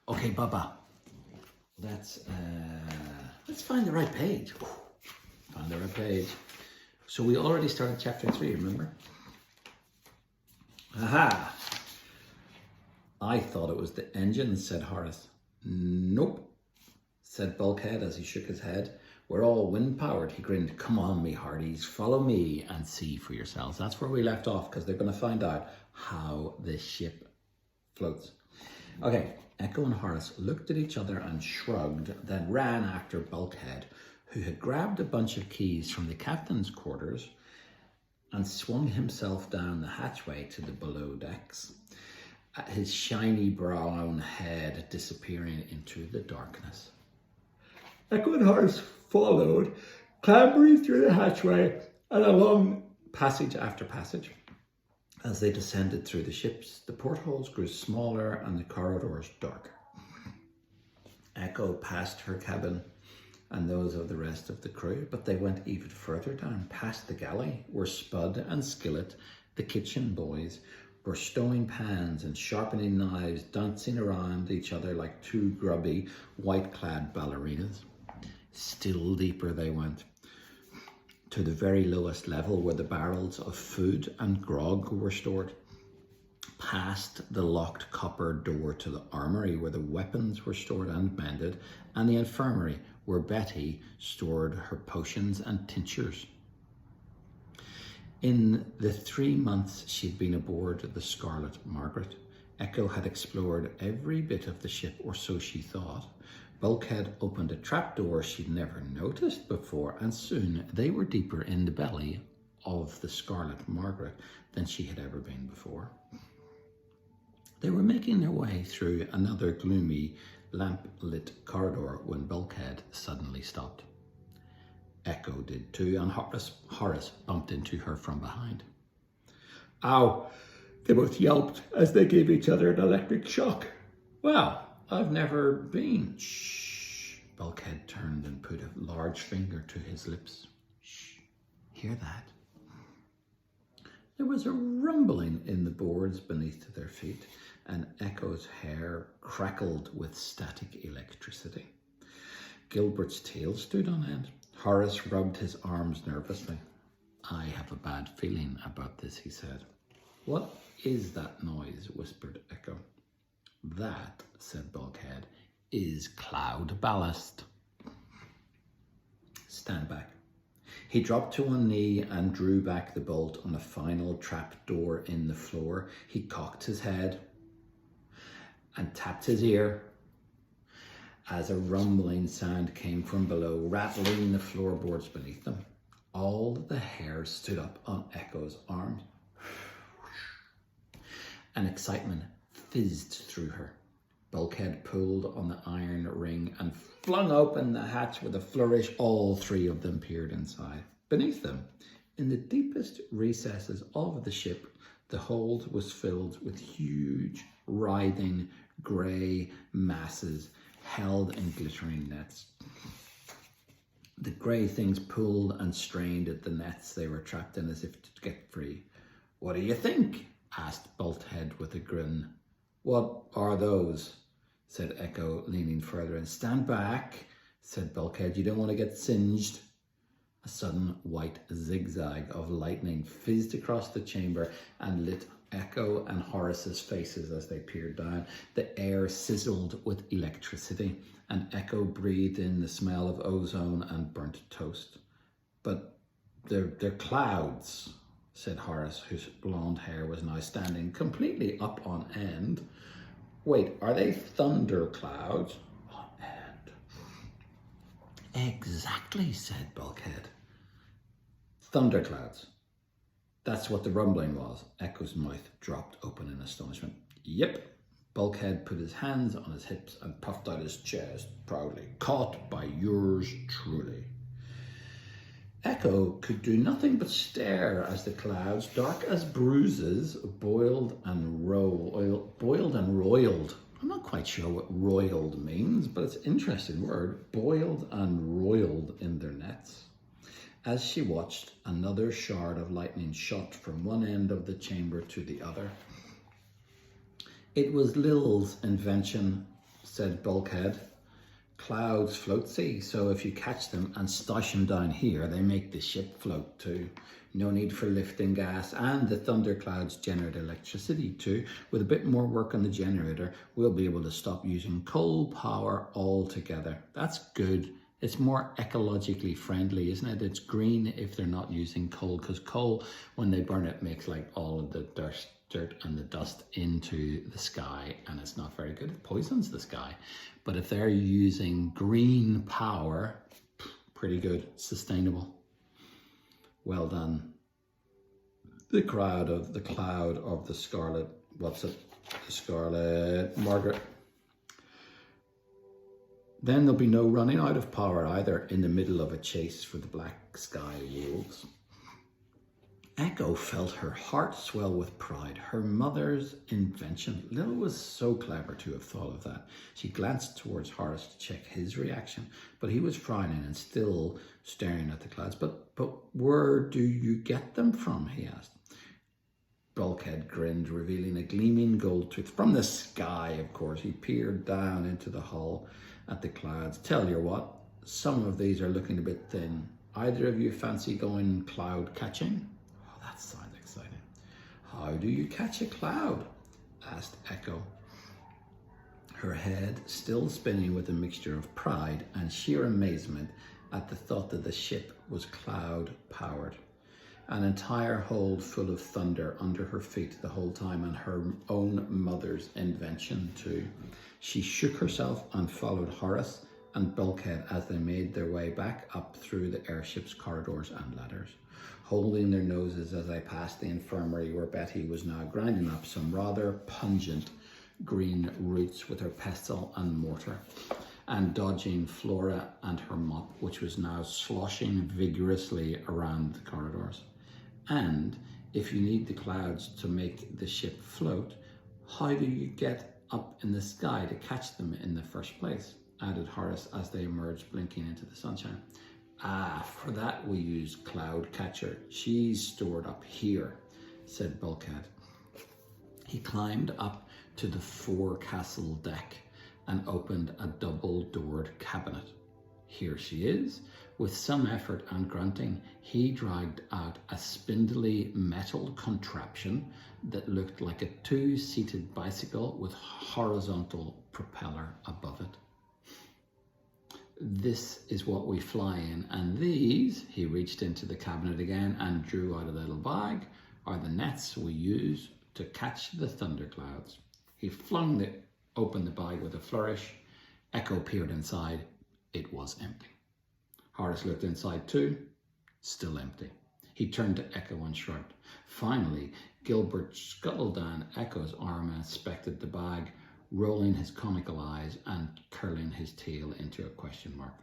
Okay, Baba. Let's find the right page. Find the right page. So we already started chapter 3, remember? Aha! I thought it was the engines, said Horace. Nope, said Bulkhead as he shook his head. We're all wind-powered. He grinned. Come on, me hearties, follow me and see for yourselves. That's where we left off, because they're going to find out how this ship floats. Okay, Echo and Horace looked at each other and shrugged, then ran after Bulkhead, who had grabbed a bunch of keys from the captain's quarters and swung himself down the hatchway to the below decks, his shiny brown head disappearing into the darkness. Echo and Horace followed, clambering through the hatchway and along passage after passage. As they descended through the ships, the portholes grew smaller and the corridors darker. Echo passed her cabin and those of the rest of the crew, but they went even further down, past the galley, where Spud and Skillet, the kitchen boys, were stowing pans and sharpening knives, dancing around each other like two grubby, white-clad ballerinas. Still deeper they went, to the very lowest level where the barrels of food and grog were stored, past the locked copper door to the armoury where the weapons were stored and mended, and the infirmary where Betty stored her potions and tinctures. In the 3 months she'd been aboard the Scarlet Margaret, Echo had explored every bit of the ship, or so she thought. Bulkhead opened a trapdoor she'd never noticed before, and soon they were deeper in the belly of the Scarlet Margaret than she had ever been before. They were making their way through another gloomy, lamp-lit corridor when Bulkhead suddenly stopped. Echo did too, and Horace bumped into her from behind. Ow! They both yelped as they gave each other an electric shock. Well, I've never been. Shh. Bulkhead turned and put a large finger to his lips. Shh. Hear that? There was a rumbling in the boards beneath their feet, and Echo's hair crackled with static electricity. Gilbert's tail stood on end. Horace rubbed his arms nervously. I have a bad feeling about this, he said. What is that noise? Whispered Echo. That, said Bulkhead, is cloud ballast. Stand back. He dropped to one knee and drew back the bolt on a final trap door in the floor. He cocked his head and tapped his ear as a rumbling sound came from below, rattling the floorboards beneath them. All the hair stood up on Echo's arms. An excitement fizzed through her. Bulkhead pulled on the iron ring and flung open the hatch with a flourish. All three of them peered inside. Beneath them, in the deepest recesses of the ship, the hold was filled with huge, writhing, grey masses held in glittering nets. The grey things pulled and strained at the nets they were trapped in as if to get free. What do you think? Asked Bulkhead with a grin. What are those? Said Echo, leaning further in. Stand back, said Bulkhead. You don't want to get singed. A sudden white zigzag of lightning fizzed across the chamber and lit Echo and Horace's faces as they peered down. The air sizzled with electricity, and Echo breathed in the smell of ozone and burnt toast. But they're clouds, said Horace, whose blonde hair was now standing completely up on end. Wait, are they thunder clouds? On end. Exactly, said Bulkhead. Thunderclouds. That's what the rumbling was. Echo's mouth dropped open in astonishment. Yep. Bulkhead put his hands on his hips and puffed out his chest proudly. Caught by yours truly. Echo could do nothing but stare as the clouds, dark as bruises, boiled and roiled. I'm not quite sure what roiled means, but it's an interesting word. Boiled and roiled in their nets. As she watched, another shard of lightning shot from one end of the chamber to the other. It was Lil's invention, said Bulkhead. Clouds float, see, so if you catch them and stash them down here, they make the ship float too. No need for lifting gas, and the thunderclouds generate electricity too. With a bit more work on the generator, we'll be able to stop using coal power altogether. That's good. It's more ecologically friendly, isn't it? It's green if they're not using coal, because coal, when they burn it, makes like all of the dirt and the dust into the sky, and it's not very good. It poisons the sky. But if they're using green power, pretty good, sustainable. Well done. The cloud of the Scarlet, the Scarlet Margaret. Then there'll be no running out of power either in the middle of a chase for the Black Sky Wolves. Echo felt her heart swell with pride. Her mother's invention. Lil was so clever to have thought of that. She glanced towards Horace to check his reaction, but he was frowning and still staring at the clouds. But where do you get them from? He asked. Bulkhead grinned, revealing a gleaming gold tooth. From the sky, of course. He peered down into the hull at the clouds. Tell you what, some of these are looking a bit thin. Either of you fancy going cloud catching? Oh, that sounds exciting. How do you catch a cloud? Asked Echo, her head still spinning with a mixture of pride and sheer amazement at the thought that the ship was cloud powered. An entire hold full of thunder under her feet the whole time, and her own mother's invention too. She shook herself and followed Horace and Bulkhead as they made their way back up through the airship's corridors and ladders, holding their noses as they passed the infirmary where Betty was now grinding up some rather pungent green roots with her pestle and mortar, and dodging Flora and her mop, which was now sloshing vigorously around the corridors. And if you need the clouds to make the ship float, how do you get up in the sky to catch them in the first place? Added Horace as they emerged blinking into the sunshine. Ah, for that we use Cloud Catcher. She's stored up here, said Bulkhead. He climbed up to the forecastle deck and opened a double-doored cabinet. Here she is. With some effort and grunting, he dragged out a spindly metal contraption that looked like a two-seated bicycle with horizontal propeller above it. This is what we fly in, and these, he reached into the cabinet again and drew out a little bag, are the nets we use to catch the thunderclouds. He flung open the bag with a flourish. Echo peered inside. It was empty. Horace looked inside too, still empty. He turned to Echo and shrugged. Finally, Gilbert scuttled down Echo's arm and inspected the bag, rolling his comical eyes and curling his tail into a question mark.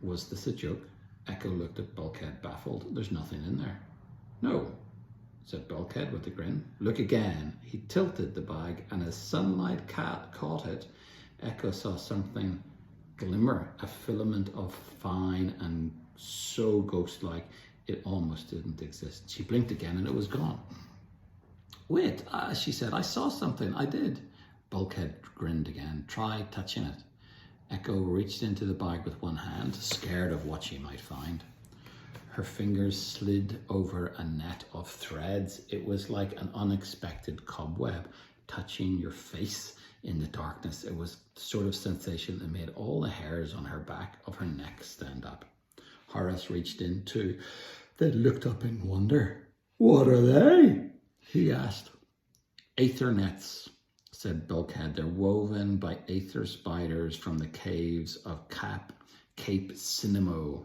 Was this a joke? Echo looked at Bulkhead, baffled. There's nothing in there. No, said Bulkhead with a grin. Look again. He tilted the bag, and as sunlight caught it, Echo saw something glimmer, a filament of fine and so ghost-like it almost didn't exist. She blinked again and it was gone. Wait, she said, I saw something. I did. Bulkhead grinned again. Try touching it. Echo reached into the bag with one hand, scared of what she might find. Her fingers slid over a net of threads. It was like an unexpected cobweb touching your face in the darkness. It was the sort of sensation that made all the hairs on her back of her neck stand up. Horace reached in too. They looked up in wonder. What are they? He asked. Aether nets, said Bulkhead. They're woven by aether spiders from the caves of Cape Cinemo.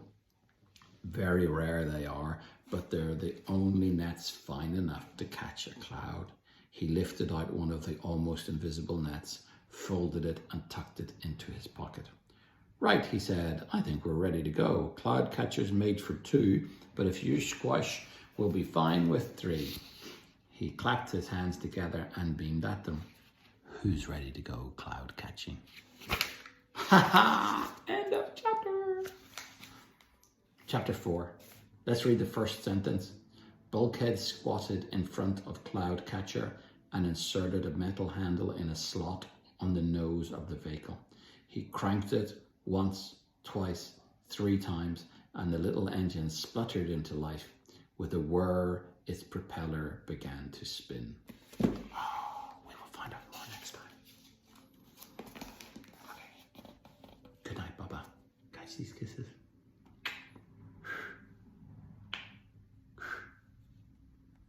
Very rare they are, but they're the only nets fine enough to catch a cloud. He lifted out one of the almost invisible nets, folded it and tucked it into his pocket. Right, he said, I think we're ready to go. Cloud catcher's made for 2, but if you squash, we'll be fine with 3. He clapped his hands together and beamed at them. Who's ready to go cloud catching? Ha ha! End of chapter. Chapter 4. Let's read the first sentence. Bulkhead squatted in front of Cloud Catcher and inserted a metal handle in a slot on the nose of the vehicle. He cranked it once, twice, 3 times, and the little engine spluttered into life. With a whir, its propeller began to spin. We will find out more next time. Okay. Good night, Baba. Catch these kisses.